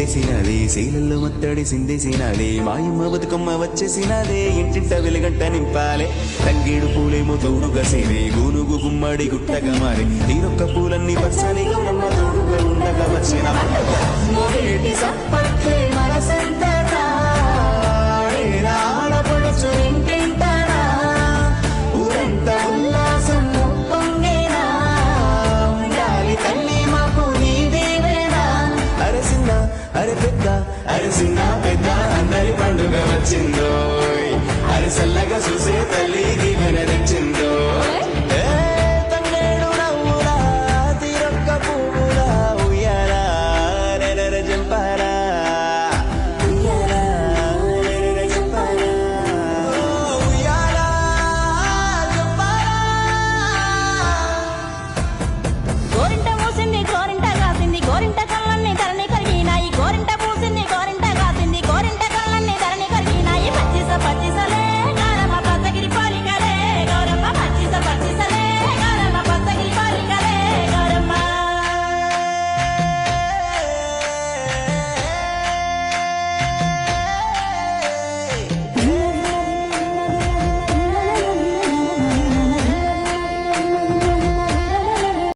ముట్టేసినదే శైలల్లో మత్తడి సిందేసినదే మాయమ్మ బతుకమ్మ వచ్చేసినదే ఇంటింట వెలుగంట నింపాలే తంగేడు పూలేమో తోడుగా సేనే గూనుగు గుమ్మడి గుట్టగా మారే తీరొక్క పూలన్నీ పచ్చని గౌరమ్మ తోడుగా ఉండగా వచ్చిన అరే పెద్ద అరే చిన్న పెద్ద అందరి పండుగ వచ్చిందో అరే చల్లగా చూసే తల్లి